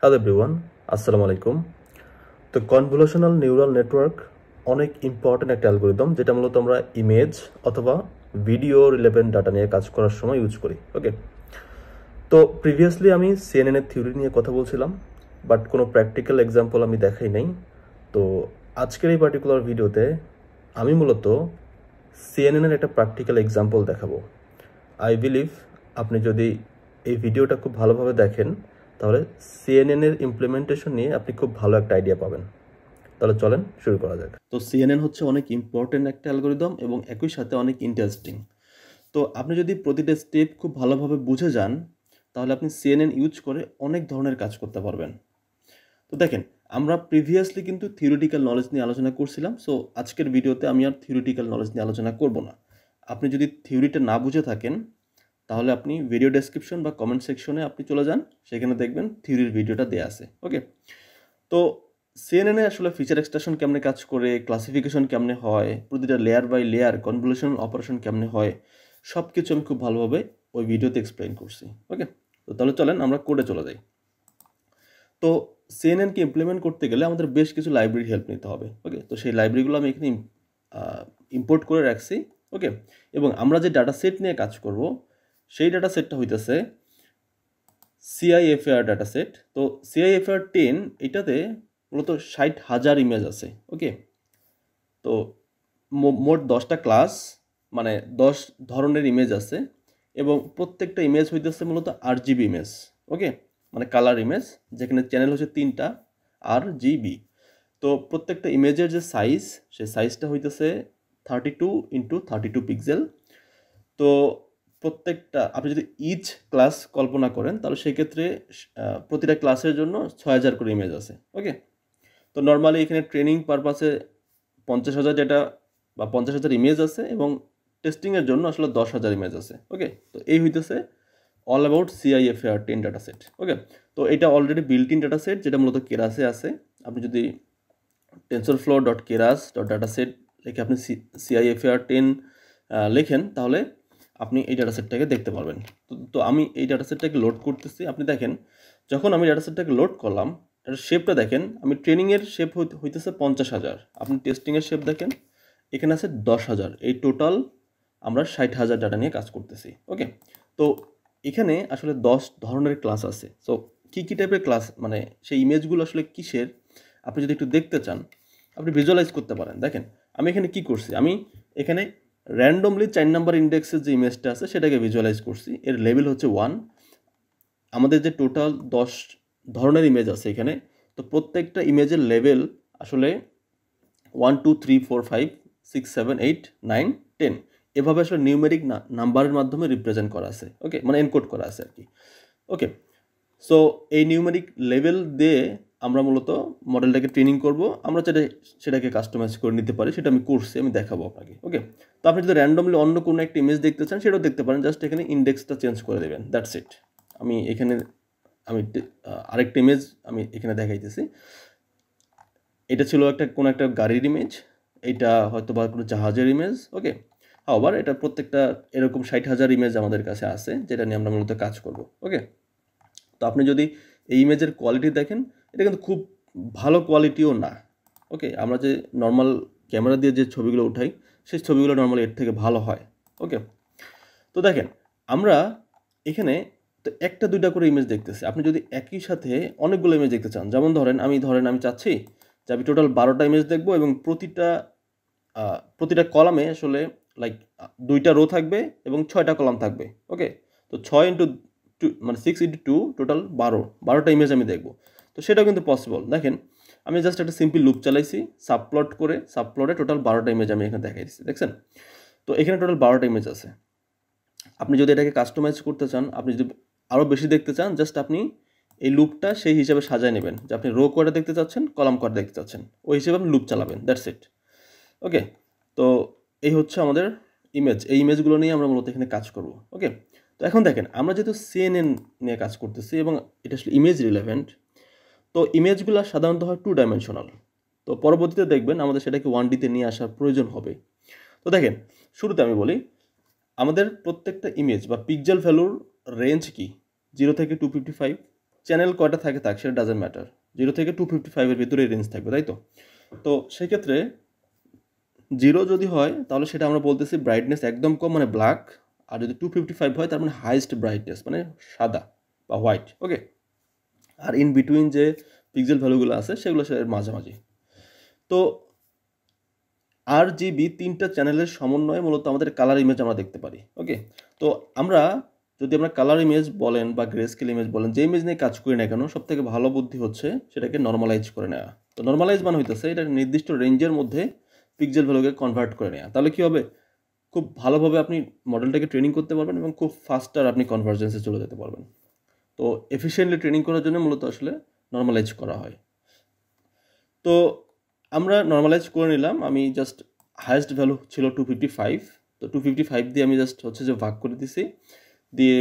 Hello everyone, আসসালামু আলাইকুম। তো কনভলিউশনাল নিউরাল নেটওয়ার্ক অনেক ইম্পর্টেন্ট একটা অ্যালগরিদম, যেটা মূলত আমরা ইমেজ অথবা ভিডিও রিলেভেন্ট ডাটা নিয়ে কাজ করার সময় ইউজ করি। ওকে, তো প্রিভিয়াসলি আমি সিএনএন এর থিওরি নিয়ে কথা বলছিলাম, বাট কোনো প্র্যাকটিক্যাল এক্সাম্পল আমি দেখাই নাই। তো আজকের এই পার্টিকুলার ভিডিওতে আমি মূলত সিএনএন এর একটা প্র্যাকটিক্যাল এক্সাম্পল দেখাবো। আই বিলিভ আপনি যদি এই ভিডিওটা খুব ভালোভাবে দেখেন, তাহলে সিএনএন এর ইমপ্লিমেন্টেশন নিয়ে আপনি খুব ভালো একটা আইডিয়া পাবেন। তাহলে চলেন শুরু করা যাক। তো সিএনএন হচ্ছে অনেক ইম্পর্টেন্ট একটা অ্যালগরিদম এবং একই সাথে অনেক ইন্টারেস্টিং। তো আপনি যদি প্রতিটা স্টেপ খুব ভালোভাবে বুঝে যান, তাহলে আপনি সিএনএন ইউজ করে অনেক ধরনের কাজ করতে পারবেন। তো দেখেন, আমরা প্রিভিয়াসলি কিন্তু থিওরিটিক্যাল নলেজ নিয়ে আলোচনা করছিলাম। সো আজকের ভিডিওতে আমি আর থিওরিটিক্যাল নলেজ নিয়ে আলোচনা করব না। আপনি যদি থিওরিটা না বুঝে থাকেন, তাহলে আপনি ভিডিও ডেসক্রিপশন বা কমেন্ট সেকশনে আপনি চলে যান, সেখানে দেখবেন থিওরির ভিডিওটা দেয়া আছে। ওকে, তো সিএনএনে আসলে ফিচার এক্সট্রাকশন কেমনে কাজ করে, ক্লাসিফিকেশন কেমনে হয়, প্রতিটা লেয়ার বাই লেয়ার কনভলিউশনাল অপারেশন কেমনে হয়, সব কিছু আমি খুব ভালোভাবে ওই ভিডিওতে এক্সপ্লেইন করছি। ওকে, তো তাহলে চলেন আমরা কোডে চলে যাই। তো সিএনএনকে ইমপ্লিমেন্ট করতে গেলে আমাদের বেশ কিছু লাইব্রেরি হেল্প নিতে হবে। ওকে, তো সেই লাইব্রেরিগুলো আমি এখানে ইম্পোর্ট করে রাখছি। ওকে, এবং আমরা যে ডাটা সেট নিয়ে কাজ করব, সেই ডাটা সেটটা হইতেছে CIFAR ডাটা সেট। তো CIFAR 10 এটাতে মূলত 60,000 ইমেজ আছে। ওকে, তো মোট 10টা ক্লাস, মানে 10 ধরনের ইমেজ আছে, এবং প্রত্যেকটা ইমেজ হইতেছে মূলত RGB ইমেজ। ওকে, মানে কালার ইমেজ, যেখানে চ্যানেল হচ্ছে 3টা RGB। তো প্রত্যেকটা ইমেজের যে সাইজ, সেই সাইজটা হইতেছে 32x32 পিক্সেল। তো প্রত্যেকটা আপনি যদি ইচ ক্লাস কল্পনা করেন, তাহলে সেক্ষেত্রে প্রতিটা ক্লাসের জন্য 6000 করে ইমেজ আছে। ওকে, তো নর্মালি এখানে ট্রেনিং পারপাসে 50,000 যেটা বা 50,000 ইমেজ আছে, এবং টেস্টিংয়ের জন্য আসলে 10,000 ইমেজ আছে। ওকে, তো এই হইতেছে all about CIFAR 10 data set. Okay, তো এটা already built in data set, যেটা মূলত কেরাসে আছে। আপনি যদি tensorflow.keras.dataset লিখে আপনি CIFAR 10 লেখেন, তাহলে আপনি এই ডাটা সেটটাকে দেখতে পারবেন। তো আমি এই ডাটা সেটটাকে লোড করতেছি। আপনি দেখেন, যখন আমি ডাটা সেটটাকে লোড করলাম, এটার শেপটা দেখেন, আমি ট্রেনিংয়ের শেপ হইতেছে 50,000, আপনি টেস্টিংয়ের শেপ দেখেন, এখানে আছে 10,000। এই টোটাল আমরা 60,000 ডাটা নিয়ে কাজ করতেছি। ওকে, তো এখানে আসলে 10 ধরনের ক্লাস আছে। সো কী কী টাইপের ক্লাস, মানে সেই ইমেজগুলো আসলে কিসের, আপনি যদি একটু দেখতে চান, আপনি ভিজুয়ালাইজ করতে পারেন। দেখেন, আমি এখানে কি করছি, আমি এখানে র্যান্ডমলি 4 নাম্বার ইন্ডেক্সের যে ইমেজটা আছে সেটাকে ভিজুয়ালাইজ করছি। এর লেভেল হচ্ছে 1। আমাদের যে টোটাল 10 ধরনের ইমেজ আছে এখানে, তো প্রত্যেকটা ইমেজের লেভেল আসলে 1 2 3 4 5 6 7 8 9 10 এভাবে আসলে নিউমেরিক নাম্বারের মাধ্যমে রিপ্রেজেন্ট করা আছে। ওকে, মানে এনকোড করা আছে আর কি। ওকে, সো এই নিউমেরিক লেভেল দিয়ে আমরা মূলত মডেলটাকে ট্রেনিং করব। আমরা সেটাকে কাস্টমাইজ করে নিতে পারি, সেটা আমি করছি, আমি দেখাবো আপনাকে। ওকে, তো আপনি যদি র্যান্ডমলি অন্য কোনো একটা ইমেজ দেখতে চান, সেটাও দেখতে পারেন। জাস্ট এখানে ইন্ডেক্সটা চেঞ্জ করে দেবেন, দ্যাটস ইট। আমি আরেকটা ইমেজ আমি এখানে দেখাইতেছি। এটা ছিল কোনো একটা গাড়ির ইমেজ, এইটা হয়তো বা কোনো জাহাজের ইমেজ। ওকে, আবার এটা প্রত্যেকটা এরকম 60,000 ইমেজ আমাদের কাছে আছে, যেটা নিয়ে আমরা মূলত কাজ করব। ওকে, তো আপনি যদি এই ইমেজের কোয়ালিটি দেখেন, এটা কিন্তু খুব ভালো কোয়ালিটিও না। ওকে, আমরা যে নর্মাল ক্যামেরা দিয়ে যে ছবিগুলো উঠাই, সেই ছবিগুলো নর্মালি এর থেকে ভালো হয়। ওকে, তো দেখেন, আমরা এখানে তো একটা দুইটা করে ইমেজ দেখতেছি। আপনি যদি একই সাথে অনেকগুলো ইমেজ দেখতে চান, যেমন আমি চাচ্ছি যে আমি টোটাল 12টা ইমেজ দেখবো, এবং প্রতিটা কলামে আসলে লাইক 2টা রো থাকবে এবং 6টা কলাম থাকবে। ওকে, তো 6 ইন্টু 2 মানে 6 ইন্টু 2 টোটাল 12টা ইমেজ আমি দেখবো। তো সেটাও কিন্তু পসিবল। দেখেন, আমি জাস্ট একটা সিম্পল লুপ চালাইছি, সাবপ্লটে টোটাল 12টা ইমেজ আমি এখানে দেখাই দিচ্ছি। দেখছেন, তো এখানে টোটাল 12টা ইমেজ আছে। আপনি যদি এটাকে কাস্টমাইজ করতে চান, আপনি যদি আরও বেশি দেখতে চান, জাস্ট আপনি এই লুপটা সেই হিসাবে সাজায় নেবেন, যে আপনি রো কয়টা দেখতে চাচ্ছেন, কলাম কয়টা দেখতে চাচ্ছেন, ওই হিসেবে আপনি লুপ চালাবেন, দ্যাটস ইট। ওকে, তো এই হচ্ছে আমাদের ইমেজ। এই ইমেজগুলো নিয়ে আমরা মূলত এখানে কাজ করব। ওকে, তো এখন দেখেন, আমরা যেহেতু CNN নিয়ে কাজ করতেছি এবং এটা আসলে ইমেজ রিলেভেন্ট, তো ইমেজগুলো সাধারণত হয় 2 ডাইমেনশনাল। তো পরবর্তীতে দেখবেন আমাদের সেটাকে 1Dতে নিয়ে আসার প্রয়োজন হবে। তো দেখেন, শুরুতে আমি বলি, আমাদের প্রত্যেকটা ইমেজ বা পিক্সেল ভ্যালুর রেঞ্জ কি, 0 থেকে 255। চ্যানেল কয়টা থাকে থাক সেটা ডাজেন্ট ম্যাটার, 0 থেকে 255 ভিতরে রেঞ্জ থাকবে, তাই তো? তো সেক্ষেত্রে 0 যদি হয় তাহলে সেটা আমরা বলতেছি ব্রাইটনেস একদম কম মানে ব্ল্যাক, আর যদি 255 হয় তার মানে হাইয়েস্ট ব্রাইটনেস মানে সাদা বা হোয়াইট। ওকে, আর ইন বিটুইন যে পিক্সেল ভ্যালুগুলো আছে সেগুলো সে মাঝামাঝি। তো RGB 3টা চ্যানেলের সমন্বয়ে মূলত আমাদের কালার ইমেজ আমরা দেখতে পারি। ওকে, তো আমরা যদি আমরা কালার ইমেজ বলেন বা গ্রে স্কেল ইমেজ বলেন, যে ইমেজ নিয়ে কাজ করি না কেন, সব থেকে ভালো বুদ্ধি হচ্ছে সেটাকে নর্মালাইজ করে নেওয়া। তো নর্মালাইজ মানে হইতেছে এটা নির্দিষ্ট রেঞ্জের মধ্যে পিক্সেল ভ্যালুকে কনভার্ট করে নেওয়া। তাহলে কি হবে, খুব ভালোভাবে আপনি মডেলটাকে ট্রেনিং করতে পারবেন এবং খুব ফাস্টার আপনি কনভার্জেন্সে চলে যেতে পারবেন। তো এফিশিয়েন্টলি ট্রেনিং করার জন্য মূলত আসলে নর্মালাইজ করা হয়। তো আমরা নর্মালাইজ করে নিলাম, আমি জাস্ট হায়েস্ট ভ্যালু ছিল 255, তো 255 দিয়ে আমি জাস্ট হচ্ছে যে ভাগ করে দিছি, দিয়ে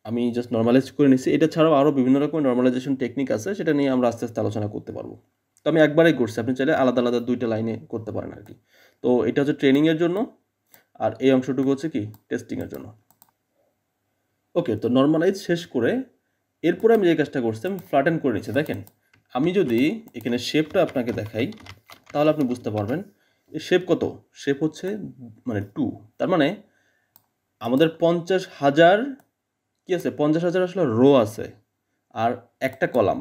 আমি জাস্ট নর্মালাইজ করে নিছি। এটা ছাড়াও আরও বিভিন্ন রকমের নর্মালাইজেশন টেকনিক আছে, সেটা নিয়ে আমরা আস্তে আস্তে আলোচনা করতে পারবো। তো আমি একবারেই করছি, আপনি চাইলে আলাদা আলাদা 2টা লাইনে করতে পারেন আর কি। তো এটা হচ্ছে ট্রেনিংয়ের জন্য, আর এই অংশটুকু হচ্ছে কি টেস্টিংয়ের জন্য। ওকে, তো নর্মালাইজ শেষ করে এরপরে আমি যে কাজটা করছি, আমি ফ্ল্যাটেন করে নিচ্ছি। দেখেন, আমি যদি এখানে শেপটা আপনাকে দেখাই তাহলে আপনি বুঝতে পারবেন এই শেপ কত। শেপ হচ্ছে মানে 2, তার মানে আমাদের 50,000 কি আছে, 50,000 আসলে রো আছে আর একটা কলাম,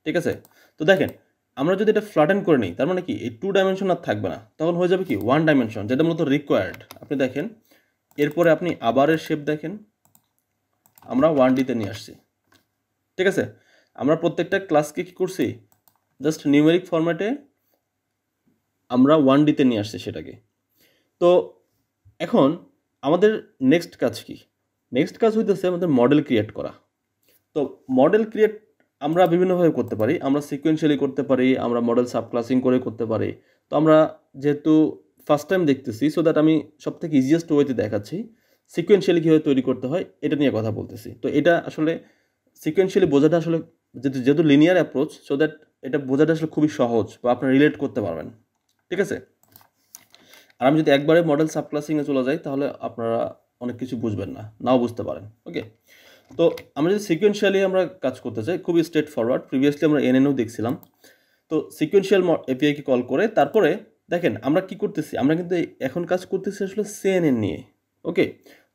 ঠিক আছে? তো দেখেন, আমরা যদি এটা ফ্ল্যাটেন করে নিই তার মানে কি এই 2 ডাইমেনশন আর থাকবে না, তখন হয়ে যাবে কি 1 ডাইমেনশন, যেটা মূলত রিকোয়ার্ড। আপনি দেখেন এরপরে আপনি আবারের শেপ দেখেন, আমরা 1Dতে নিয়ে আসছি, ঠিক আছে? আমরা প্রত্যেকটা ক্লাসকে কি করছি, জাস্ট নিউমেরিক ফরম্যাটে আমরা 1Dতে নিয়ে আসছি সেটাকে। তো এখন আমাদের নেক্সট কাজ কি? নেক্সট কাজ হইতেছে আমাদের মডেল ক্রিয়েট করা। তো মডেল ক্রিয়েট আমরা বিভিন্নভাবে করতে পারি, আমরা সিকোয়েন্সিয়ালি করতে পারি, আমরা মডেল সাবক্লাসিং করে করতে পারি। তো আমরা যেহেতু ফার্স্ট টাইম দেখতেছি, সো দ্যাট আমি সব থেকে ইজিয়েস্ট ওয়েতে দেখাচ্ছি সিকোয়েন্সিয়ালি কীভাবে তৈরি করতে হয় এটা নিয়ে কথা বলতেছি। তো এটা আসলে সিকোয়েন্সিয়ালি বোঝাটা আসলে যেহেতু লিনিয়ার অ্যাপ্রোচ, সো দ্যাট এটা বোঝাটা আসলে খুবই সহজ বা আপনারা রিলেট করতে পারবেন, ঠিক আছে? আর আমি যদি একবারে মডেল সাবক্লাসিংয়ে চলে যাই তাহলে আপনারা অনেক কিছু বুঝবেন না, নাও বুঝতে পারেন। ওকে, তো আমরা যদি সিকোয়েন্সিয়ালি আমরা কাজ করতে চাই, খুবই স্ট্রেট ফরওয়ার্ড। প্রিভিয়াসলি আমরা এনএনও দেখছিলাম। তো সিকোয়েন্সিয়াল এপিআইকে কল করে তারপরে দেখেন আমরা কি করতেছি, আমরা কিন্তু এখন কাজ করতেছি আসলে সিএনএন নিয়ে। ওকে,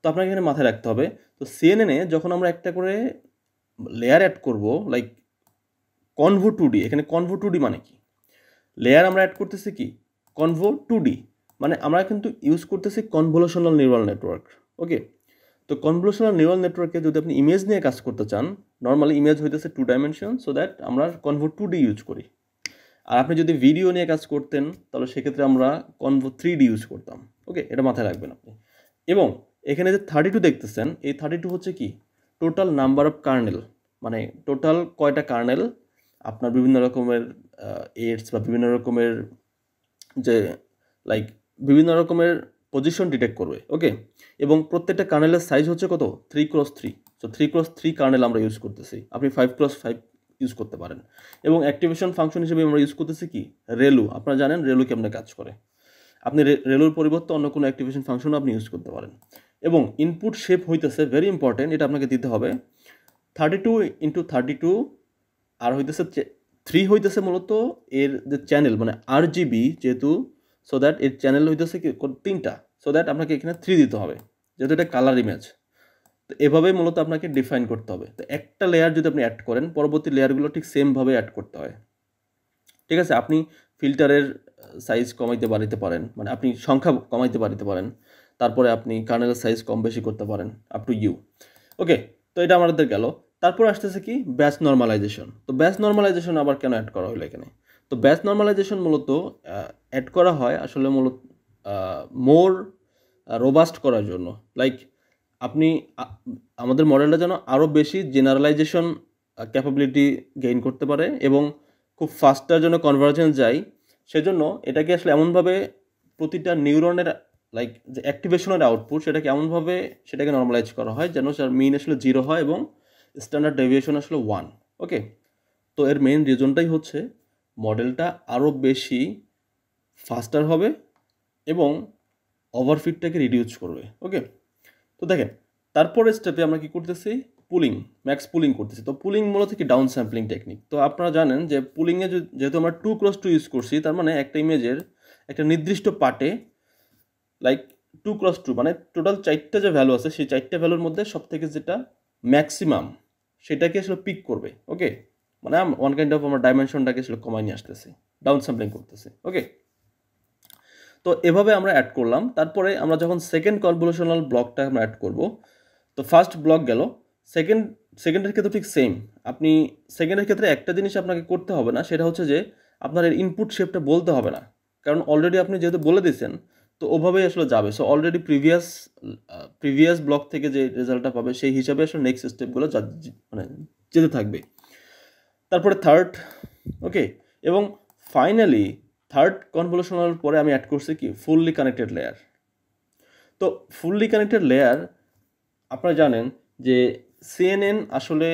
তো আপনাকে এখানে মাথায় রাখতে হবে, তো সিএনএনে যখন আমরা একটা করে লেয়ার অ্যাড করব, লাইক কনভো 2D, এখানে কনভো 2D মানে কি, লেয়ার আমরা অ্যাড করতেছি কি কনভো 2D, মানে আমরা কিন্তু ইউজ করতেছি কনভলিউশনাল নিউরাল নেটওয়ার্ক। ওকে, তো কনভলিউশনাল নিউরাল নেটওয়ার্কে যদি আপনি ইমেজ নিয়ে কাজ করতে চান, নর্মালি ইমেজ হইতেছে 2 ডাইমেনশন, সো দ্যাট আমরা কনভো 2D ইউজ করি। আর আপনি যদি ভিডিও নিয়ে কাজ করতেন তাহলে সেক্ষেত্রে আমরা কনভো 3D ইউজ করতাম। ওকে, এটা মাথায় রাখবেন আপনি। এবং এখানে যে 32 দেখতেছেন, এই 32 হচ্ছে কি টোটাল নাম্বার অফ কার্নেল, মানে টোটাল কয়টা কার্নেল আপনার বিভিন্ন রকমের এডস বা বিভিন্ন রকমের যে লাইক বিভিন্ন রকমের পজিশন ডিটেক্ট করবে। ওকে, এবং প্রত্যেকটা কার্নেলের সাইজ হচ্ছে কত 3x3, সো 3x3 কার্নেল আমরা ইউজ করতেছি। আপনি 5x5 ইউজ করতে পারেন। এবং অ্যাক্টিভেশন ফাংশন হিসেবে আমরা ইউজ করতেছি কি রেলু। আপনারা জানেন রেলু কেমনে কাজ করে, আপনি রেলুর পরিবর্তে অন্য কোনো অ্যাক্টিভেশন ফাংশনও আপনি ইউজ করতে পারেন। এবং ইনপুট শেপ হইতেছে ভেরি ইম্পর্টেন্ট, এটা আপনাকে দিতে হবে 32x32, আর হইতেছে 3 হইতেছে মূলত এর যে চ্যানেল মানে RGB যেহেতু, সো দ্যাট এর চ্যানেল হইতেছে কি 3টা, সো দ্যাট আপনাকে এখানে 3 দিতে হবে যেহেতু এটা কালার ইমেজ। তো এভাবেই মূলত আপনাকে ডিফাইন করতে হবে। তো একটা লেয়ার যদি আপনি অ্যাড করেন, পরবর্তী লেয়ারগুলো ঠিক সেমভাবে অ্যাড করতে হয়, ঠিক আছে? আপনি ফিল্টারের সাইজ কমাইতে বাড়াইতে পারেন, মানে আপনি সংখ্যা কমাইতে বাড়াইতে পারেন, তারপরে আপনি কার্নেলের সাইজ কম বেশি করতে পারেন, আপ টু ইউ। ওকে, তো এটা আমাদের গেল। তারপর আসতেছে কি ব্যাচ নর্মালাইজেশন। তো ব্যাচ নর্মালাইজেশন আবার কেন অ্যাড করা হলো এখানে? তো ব্যাচ নর্মালাইজেশন মূলত অ্যাড করা হয় আসলে মূলত মোর রোবাস্ট করার জন্য। লাইক আপনি আমাদের মডেলটা যেন আরও বেশি জেনারেলাইজেশন ক্যাপাবিলিটি গেইন করতে পারে এবং খুব ফাস্টার জন্য কনভার্জেন্স যায়, সেজন্য এটাকে আসলে এমনভাবে প্রতিটা নিউরনের লাইক যে অ্যাক্টিভেশনের আউটপুট সেটাকে এমনভাবে সেটাকে নর্মালাইজ করা হয় যেন তার মিন আসলে 0 হয় এবং স্ট্যান্ডার্ড ডেভিয়েশন আসলে 1। ওকে, তো এর মেইন রিজনটাই হচ্ছে মডেলটা আরও বেশি ফাস্টার হবে এবং ওভারফিটটাকে রিডিউস করবে। ওকে, তো দেখেন তারপরে স্টেপে আমরা কি করতেছি, পুলিং, ম্যাক্স পুলিং করতেছি। তো পুলিং মূলত কি ডাউন স্যাম্পলিং টেকনিক। তো আপনারা জানেন যে পুলিংয়ে যেহেতু আমরা 2x2 ইউজ করছি, তার মানে একটা ইমেজের একটা নির্দিষ্ট পার্টে লাইক 2x2 মানে টোটাল 4টা যে ভ্যালু আছে সেই 4টা ভ্যালুর মধ্যে সব থেকে যেটা ম্যাক্সিমাম সেটাকে আসলে পিক করবে। ওকে, মানে ওয়ান কাইন্ড অফ আমরা ডাইমেনশনটাকে আসলে কমাই নিয়ে আসতেছি, ডাউন স্যাম্পলিং করতেছি। ওকে, তো এভাবে আমরা অ্যাড করলাম। তারপরে আমরা যখন সেকেন্ড কনভলিউশনাল ব্লকটা আমরা অ্যাড করব, তো ফার্স্ট ব্লক গেল, সেকেন্ডের ক্ষেত্রে ঠিক সেম। আপনি সেকেন্ডের ক্ষেত্রে একটা জিনিস আপনাকে করতে হবে না, সেটা হচ্ছে যে আপনার এর ইনপুট শেপটা বলতে হবে না, কারণ অলরেডি আপনি যেহেতু বলে দিয়েছেন তো ওভাবেই আসলে যাবে। সো অলরেডি প্রিভিয়াস ব্লক থেকে যে রেজাল্টটা পাবে সেই হিসাবে আসলে নেক্সট স্টেপগুলো মানে যেতে থাকবে। তারপরে থার্ড, ওকে, এবং ফাইনালি থার্ড কনভলিউশনাল পরে আমি অ্যাড করছি কি ফুললি কানেক্টেড লেয়ার। তো ফুললি কানেক্টেড লেয়ার আপনারা জানেন যে সিএনএন আসলে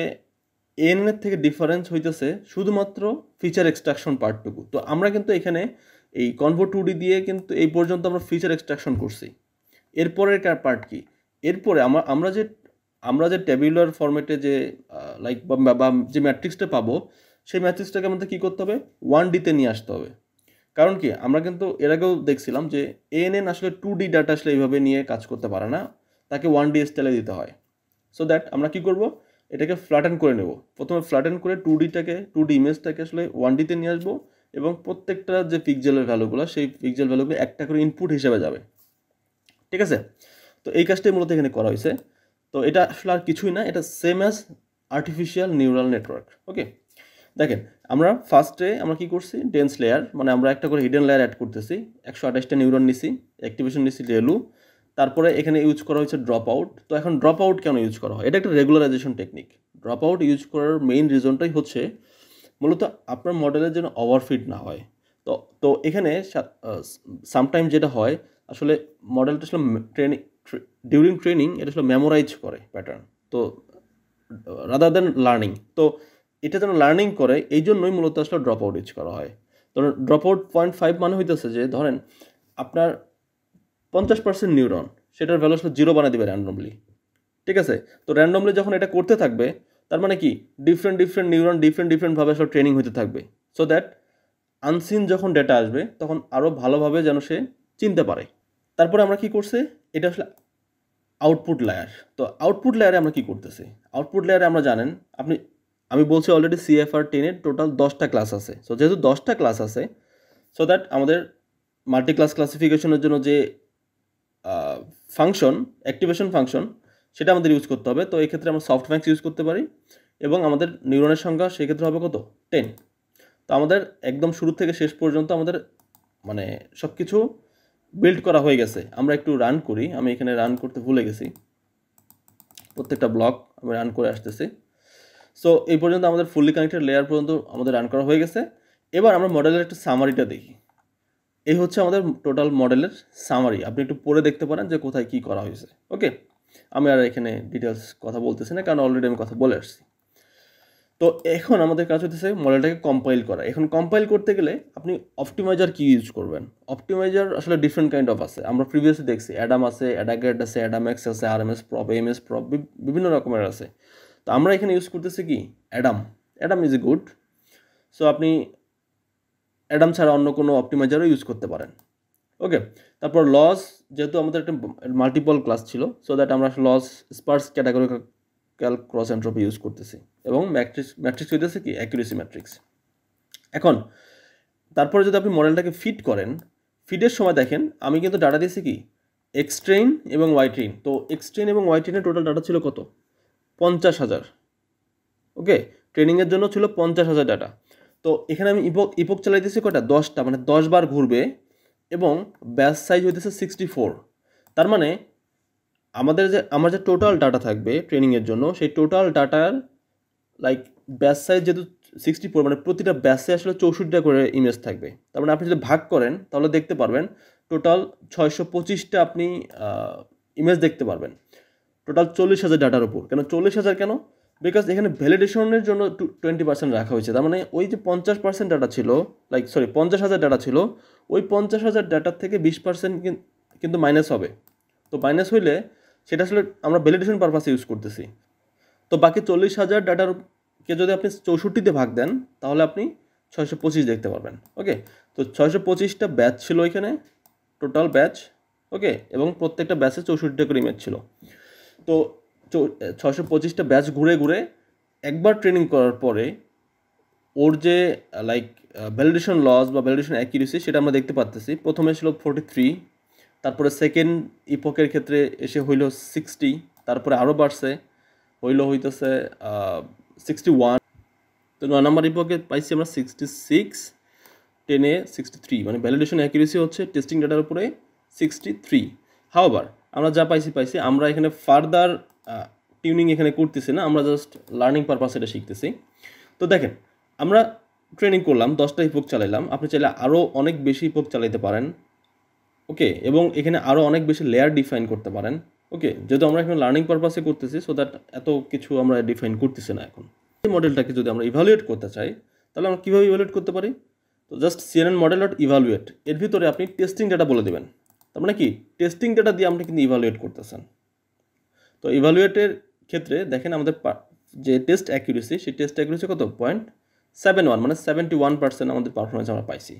এএনএন এর থেকে ডিফারেন্স হইতেছে শুধুমাত্র ফিচার এক্সট্রাকশন পার্টটুকু। তো আমরা কিন্তু এখানে এই কনভো 2D দিয়ে কিন্তু এই পর্যন্ত আমরা ফিচার এক্সট্রাকশন করছি। এরপরের পার্ট কি, এরপরে আমরা যে ট্যাবুলার ফরম্যাটে যে লাইক বা যে ম্যাট্রিক্সটা পাবো সেই ম্যাট্রিক্সটাকে আমাদের কী করতে হবে, 1D-তে নিয়ে আসতে হবে। কারণ কি, আমরা কিন্তু এর আগেও দেখছিলাম যে এএনএন আসলে 2D ডাটা আসলে এইভাবে নিয়ে কাজ করতে পারে না, তাকে 1D স্টাইলে দিতে হয়। সো দ্যাট আমরা কি করব, এটাকে ফ্ল্যাটেন করে নেব। প্রথমে ফ্ল্যাটেন করে 2D ইমেজটাকে আসলে 1D-তে নিয়ে আসবো, এবং প্রত্যেকটা যে পিক্সেলের ভ্যালুগুলো সেই পিক্সেল ভ্যালুগুলো একটা করে ইনপুট হিসেবে যাবে। ঠিক আছে, তো এই কাজটাই মূলত এখানে করা হয়েছে। তো এটা আসলে আর কিছুই না, এটা same as artificial neural network. Okay, দেখেন আমরা ফার্স্টে আমরা কি করছি, ডেন্স লেয়ার, মানে আমরা একটা করে হিডেন লেয়ার অ্যাড করতেছি, 128টা নিউরন নিছি, অ্যাক্টিভেশন নিছি রেলু, তারপরে এখানে ইউজ করা হয়েছে ড্রপ আউট। তো এখন ড্রপ আউট কেন ইউজ করা হয়, এটা একটা regularisation technique. Drop out use করার মেইন রিজনটাই হচ্ছে মূলত আপনার মডেলের যেন ওভারফিট না হয়। তো তো এখানে সামটাইম যেটা হয় আসলে মডেলটা আসলে ডিউরিং ট্রেনিং এটা আসলে মেমোরাইজ করে প্যাটার্ন, তো রাদার দেন লার্নিং। তো এটা যেন লার্নিং করে এই জন্যই মূলত আসলে ড্রপ আউট ইউজ করা হয়। ধরেন ড্রপ আউট 0.5 মানে হইতেছে যে ধরেন আপনার 50% নিউরন সেটার ভ্যালু আসলে 0 বানিয়ে দেবে র্যান্ডমলি। ঠিক আছে, তো র্যান্ডমলি যখন এটা করতে থাকবে তার মানে কি ডিফারেন্ট নিউরন ডিফারেন্টভাবে আসলে ট্রেনিং হতে থাকবে, সো দ্যাট আনসিন যখন ডেটা আসবে তখন আরও ভালোভাবে যেন সে চিনতে পারে। তারপরে আমরা কি করছি, এটা আসলে আউটপুট লেয়ার। তো আউটপুট লেয়ারে আমরা কি করতেছি, আউটপুট লেয়ারে আমরা জানেন আমি বলছি অলরেডি CFR10-এর টোটাল 10টা ক্লাস আছে। সো যেহেতু 10টা ক্লাস আছে, সো দ্যাট আমাদের মাল্টি ক্লাস ক্লাসিফিকেশনের জন্য যে ফাংশন, অ্যাক্টিভেশন ফাংশন, সেটা আমাদের ইউজ করতে হবে। তো এই ক্ষেত্রে আমরা সফটম্যাক্স ইউজ করতে পারি, এবং আমাদের নিউরনের সংখ্যা সেক্ষেত্রে হবে কত, 10। তো আমাদের একদম শুরু থেকে শেষ পর্যন্ত আমাদের মানে সব কিছু বিল্ড করা হয়ে গেছে। আমরা একটু রান করি, আমি এখানে রান করতে ভুলে গেছি, প্রত্যেকটা ব্লক আমি রান করে আসতেছি। সো এই পর্যন্ত আমাদের ফুললি কানেক্টেড লেয়ার পর্যন্ত আমাদের রান করা হয়ে গেছে। এবার আমরা মডেলের একটা সামারিটা দেখি। এই হচ্ছে আমাদের টোটাল মডেলের সামারি, আপনি একটু পড়ে দেখতে পারেন যে কোথায় কি করা হয়েছে। ওকে, আমি আর এখানে ডিটেলস কথা বলতেছি না, কারণ অলরেডি আমি কথা বলে আসছি। তো এখন আমাদের কাজ হতেছে মডেলটাকে কম্পাইল করা। এখন কম্পাইল করতে গেলে আপনি অপটিমাইজার কি ইউজ করবেন। অপটিমাইজার আসলে ডিফারেন্ট কাইন্ড অফ আছে, আমরা প্রিভিয়াসলি দেখছি অ্যাডাম আছে, অ্যাডাগেট আছে, অ্যাডামেক্স আছে, RMS প্রপ, AMS প্রপ, বিভিন্ন রকমের আছে। তো আমরা এখানে ইউজ করতেছি কি Adam is a good. So আপনি অ্যাডাম ছাড়া অন্য কোনো অপটিমাইজারও ইউজ করতে পারেন। ওকে, তারপর লস, যেহেতু আমাদের একটা মাল্টিপল ক্লাস ছিল, সো দ্যাট আমরা loss sparse categorical cross entropy use করতেছি, এবং ম্যাট্রিক্স হইতেছে কি অ্যাকুরেসি ম্যাট্রিক্স। এখন তারপরে যদি আপনি মডেলটাকে ফিট করেন, ফিটের সময় দেখেন আমি কিন্তু ডাটা দিয়েছি কি এক্সট্রেইন এবং ওয়াইট্রেইন। তো এক্সট্রেইন এবং ওয়াইট্রেইনের টোটাল ডাটা ছিল কত, 50,000। ওকে, ট্রেনিংয়ের জন্য ছিল 50,000 ডাটা। তো এখানে আমি ইপক চালাইতেছি কয়টা, 10টা, মানে 10 বার ঘুরবে, এবং ব্যাচ সাইজ হইতেছে 64। তার মানে আমার যে টোটাল ডাটা থাকবে ট্রেনিংয়ের জন্য, সেই টোটাল ডাটার লাইক ব্যাচ সাইজ যেহেতু 64, মানে প্রতিটা ব্যাচে আসলে 64টা করে ইমেজ থাকবে। তার মানে আপনি যদি ভাগ করেন তাহলে দেখতে পারবেন টোটাল 625টা আপনি ইমেজ দেখতে পারবেন, টোটাল 40,000 ডাটার উপর। কেন 40,000 কেন, বিকজ এখানে ভ্যালিডেশনের জন্য 20% রাখা হয়েছে। তার মানে ওই যে 50% ডাটা ছিল, 50,000 ডাটা ছিল, ওই 50,000 ডাটার থেকে 20% কিন্তু মাইনাস হবে। তো মাইনাস হইলে সেটা আসলে আমরা ভ্যালিডেশন পারপাসে ইউজ করতেছি। তো তো বাকি 40,000 ডাটারকে যদি আপনি 64তে ভাগ দেন তাহলে আপনি 625 দেখতে পারবেন। ওকে, তো 625টা ব্যাচ ছিল এখানে, টোটাল ব্যাচ। ওকে, এবং প্রত্যেকটা ব্যাচে 64টা করে ইমেজ ছিল। তো 625টা ব্যাচ ঘুরে ঘুরে একবার ট্রেনিং করার পরে ওর যে লাইক ভ্যালিডেশন লস বা ভ্যালিডেশন অ্যাকিউরেসি সেটা আমরা দেখতে পাচ্ছি। প্রথমে ছিল 43, তারপরে সেকেন্ড ইপকের ক্ষেত্রে এসে হইল 60, তারপরে আরও বাড়ছে হইতেছে 61। তো 9 নম্বর ইপকে পাইছি আমরা 66, 10-এ 63, মানে ভ্যালিডেশন অ্যাকিউরেসি হচ্ছে টেস্টিং ডাটার উপরে 63। হাওয়ার আমরা যা পাইছি, আমরা এখানে ফার্দার টিউনিং এখানে করতেছি না, আমরা জাস্ট লার্নিং পারপাস এটা শিখতেছি। তো দেখেন, আমরা ট্রেনিং করলাম, 10টা ইপক চালাইলাম, আপনি চাইলে আরও অনেক বেশি ইপক চালাইতে পারেন। ওকে, এবং এখানে আরও অনেক বেশি লেয়ার ডিফাইন করতে পারেন। ওকে, যেহেতু আমরা এখানে লার্নিং পারপাসে করতেছি, সো দ্যাট এত কিছু আমরা ডিফাইন করতেছি না এখন। এই মডেলটাকে যদি আমরা ইভালুয়েট করতে চাই তাহলে আমরা কীভাবে ইভালুয়েট করতে পারি? তো just CNN model dot evaluate, এর ভিতরে আপনি টেস্টিং ডাটা বলে দেবেন। তার মানে কি, টেস্টিং ডাটা দিয়ে আপনি কিন্তু ইভালুয়েট করতেছেন। তো ইভালুয়েটের ক্ষেত্রে দেখেন আমাদের যে টেস্ট অ্যাকিউরেসি, সেই টেস্ট অ্যাকিউরেসি কত? 0.71, মানে 71% আমাদের পারফরমেন্স আমরা পাইছি।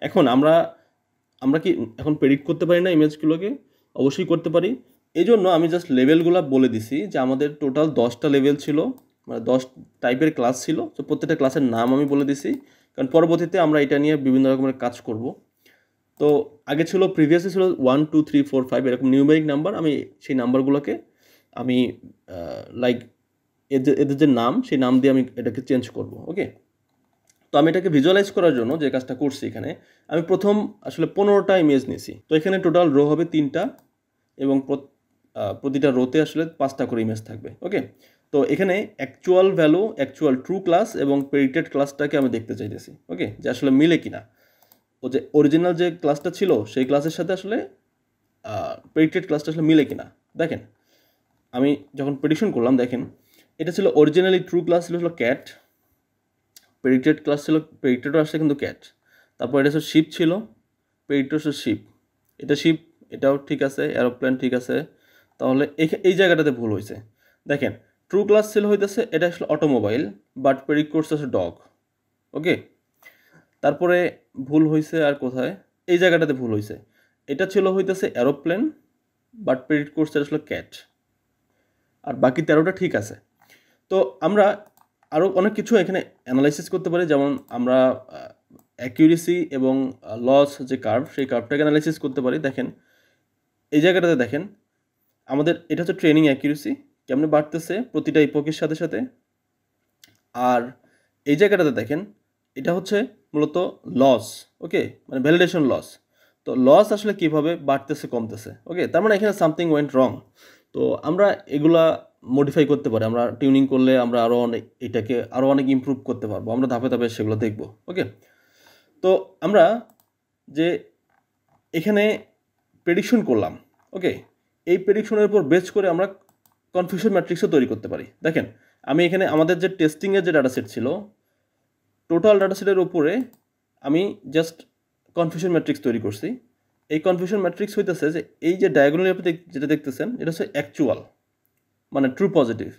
এখন আমরা কি এখন প্রেডিক্ট করতে পারি না ইমেজগুলোকে? অবশ্যই করতে পারি। এই জন্য আমি জাস্ট লেভেলগুলো বলে দিছি যে আমাদের টোটাল 10টা লেভেল ছিল, মানে 10 টাইপের ক্লাস ছিল। তো প্রত্যেকটা ক্লাসের নাম আমি বলে দিছি, কারণ পরবর্তীতে আমরা এটা নিয়ে বিভিন্ন রকমের কাজ করব। তো আগে ছিল, প্রিভিয়াসলি ছিল 1 2 3 4 5 এরকম নিউমেরিক নাম্বার। আমি সেই নাম্বারগুলোকে আমি লাইক এদের যে নাম, সেই নাম দিয়ে আমি এটাকে চেঞ্জ করব। ওকে, তো আমি এটাকে ভিজুয়ালাইজ করার জন্য যে কাজটা করছি, এখানে আমি প্রথম আসলে 15টা ইমেজ নিয়েছি। তো এখানে টোটাল রো হবে 3টা এবং প্রতিটা রোতে আসলে 5টা করে ইমেজ থাকবে। ওকে, তো এখানে actual value, actual true class এবং প্রেডিক্টেড ক্লাসটাকে আমি দেখতে চাইতেছি। ওকে, যে আসলে মিলে কিনা, ও যে অরিজিনাল যে ক্লাসটা ছিল সেই ক্লাসের সাথে আসলে প্রেডিক্টেড ক্লাসটা আসলে মিলে কিনা। দেখেন, আমি যখন প্রেডিকশন করলাম, দেখেন এটা ছিল অরিজিনালি ট্রু ক্লাস ছিল ক্যাট, প্রেডিক্টেড ক্লাস ছিল, প্রেডিক্টেডও আসছে কিন্তু ক্যাট। তারপর এটা ছিল শিপ ছিল, প্রেডিক্টেড ছিল শিপ, এটা শিপ, এটাও ঠিক আছে, এরোপ্লেন ঠিক আছে। তাহলে এই জায়গাটাতে ভুল হয়েছে। দেখেন, ট্রু ক্লাস ছিল হইতেছে এটা আসলে অটোমোবাইল, বাট প্রেডিক্ট করছে হচ্ছে ডগ। ওকে, তারপরে ভুল হয়েছে আর কোথায়? এই জায়গাটাতে ভুল হয়েছে, এটা ছিল হইতেছে এরোপ্লেন, বাট প্রেডিক্ট করছে আসলে ক্যাট। আর বাকি 13টা ঠিক আছে। তো আমরা আরও অনেক কিছু এখানে অ্যানালাইসিস করতে পারি, যেমন আমরা অ্যাকিউরেসি এবং লস যে কার্ভ, সেই কার্ভটাকে অ্যানালাইসিস করতে পারি। দেখেন এই জায়গাটাতে দেখেন আমাদের এটা হচ্ছে ট্রেনিং অ্যাকিউরেসি কেমনে বাড়তেছে প্রতিটা ইপকের সাথে সাথে। আর এই জায়গাটাতে দেখেন এটা হচ্ছে মূলত লস। ওকে, মানে ভ্যালিডেশন লস। তো লস আসলে কীভাবে বাড়তেছে কমতেছে। ওকে, তার মানে এখানে সামথিং ওয়েন্ট রং। তো আমরা এগুলা মডিফাই করতে পারি, আমরা টিউনিং করলে আমরা আরও অনেক এটাকে আরও অনেক ইমপ্রুভ করতে পারবো। আমরা ধাপে ধাপে সেগুলো দেখব। ওকে, তো আমরা যে এখানে প্রেডিকশন করলাম, ওকে, এই প্রেডিকশনের উপর বেস করে আমরা কনফিউশন ম্যাট্রিক্সও তৈরি করতে পারি। দেখেন, আমি এখানে আমাদের যে টেস্টিংয়ের যে ডাটাসেট ছিল, টোটাল ডাটাসেটের উপরে আমি জাস্ট কনফিউশন ম্যাট্রিক্স তৈরি করছি। এই কনফিউশন ম্যাট্রিক্স হইতেছে যে এই যে ডায়াগোনালি আপনি যেটা দেখতেছেন, এটা হচ্ছে অ্যাকচুয়াল, মানে ট্রু পজিটিভ,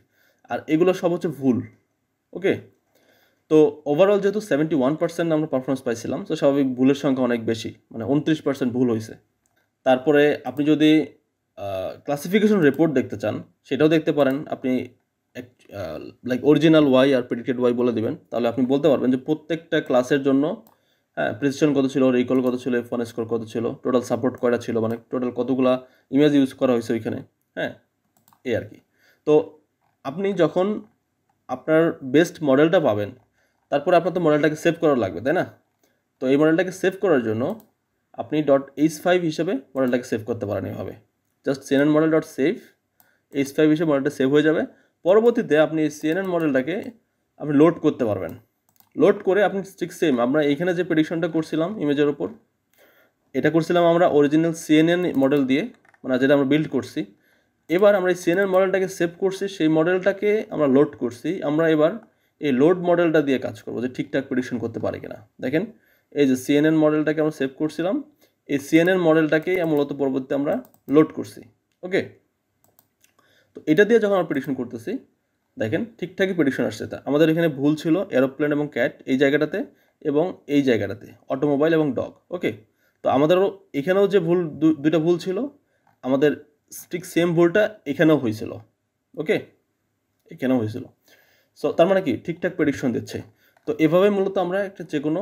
আর এগুলো সব হচ্ছে ভুল। ওকে, তো ওভারঅল যেহেতু 71% আমরা পারফরমেন্স পাইছিলাম, তো স্বাভাবিক ভুলের সংখ্যা অনেক বেশি, মানে 29% ভুল হয়েছে। তারপরে আপনি যদি ক্লাসিফিকেশন রিপোর্ট দেখতে চান, সেটাও দেখতে পারেন। আপনি লাইক অরিজিনাল ওয়াই আর প্রেডিক্টেড ওয়াই বলে দেবেন, তাহলে আপনি বলতে পারবেন যে প্রত্যেকটা ক্লাসের জন্য প্রিসিশন কত ছিল, রিকল কত ছিল, F1 স্কোর কত ছিল, টোটাল সাপোর্ট কয়টা ছিল, মানে টোটাল কতগুলা ইমেজ ইউজ করা হয়েছে ওইখানে। এই আর কি। তো আপনি যখন আপনার বেস্ট মডেলটা পাবেন, তারপরে আপনার তো মডেলটাকে সেভ করা লাগবে, তাই না? তো এই মডেলটাকে সেভ করার জন্য আপনি .h5 হিসেবে মডেলটাকে সেভ করতে পারেন। এভাবে just CNN model .save h5 হিসেবে মডেলটা সেভ হয়ে যাবে। পরবর্তীতে আপনি CNN মডেলটাকে আপনি লোড করতে পারবেন। লোড করে আপনি ঠিক সেম আমরা এইখানে যে প্রেডিকশনটা করছিলাম ইমেজের ওপর, এটা করছিলাম আমরা অরিজিনাল CNN মডেল দিয়ে, মানে যেটা আমরা বিল্ড করছি। এবার আমরা এই CNN মডেলটাকে সেভ করছি, সেই মডেলটাকে আমরা লোড করছি। আমরা এবার এই লোড মডেলটা দিয়ে কাজ করবো যে ঠিকঠাক প্রেডিকশন করতে পারে কিনা। দেখেন, এই যে CNN মডেলটাকে আমরা সেভ করছিলাম, এই CNN মডেলটাকেই মূলত পরবর্তীতে আমরা লোড করছি। ওকে, তো এটা দিয়ে যখন আমরা প্রেডিকশন করতেছি, দেখেন ঠিকঠাকই প্রেডিকশন আসছে। তা আমাদের এখানে ভুল ছিল এরোপ্লেন এবং ক্যাট এই জায়গাটাতে এবং এই জায়গাটাতে অটোমোবাইল এবং ডগ। ওকে, তো আমাদেরও এখানেও যে ভুল দুইটা ভুল ছিল, আমাদের ঠিক সেম ভুলটা এখানেও হয়েছিল। ওকে, এখানেও হয়েছিল। সো তার মানে কি ঠিকঠাক প্রেডিকশন দিচ্ছে। তো এভাবে মূলত আমরা একটা যে কোনো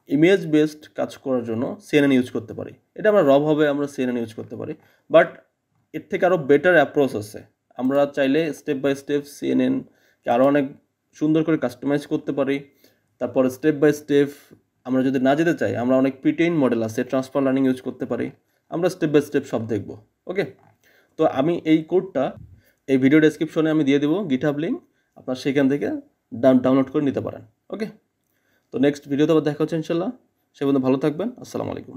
ইমেজ বেসড কাজ করার জন্য সিএনএন ইউজ করতে পারি। এটা আমরা রভাবে আমরা সিএনএন ইউজ করতে পারি, বাট এর থেকে আরও বেটার অ্যাপ্রোচ আছে। আমরা চাইলে স্টেপ বাই স্টেপ সিএনএনকে আরও অনেক সুন্দর করে কাস্টমাইজ করতে পারি। তারপরে স্টেপ বাই স্টেপ আমরা যদি না যেতে চাই, আমরা অনেক প্রিটেইন মডেল আছে, ট্রান্সফার লার্নিং ইউজ করতে পারি। আমরা স্টেপ বাই স্টেপ সব দেখব। ওকে, তো আমি এই কোডটা এই ভিডিও ডেসক্রিপশনে আমি দিয়ে দেবো গিটহাব লিঙ্ক, আপনার সেখান থেকে ডাউনলোড করে নিতে পারেন। ওকে, তো নেক্সট ভিডিওতে আবার দেখা হচ্ছে ইনশাল্লাহ। সে পর্যন্ত ভালো থাকবেন। আসসালামু আলাইকুম।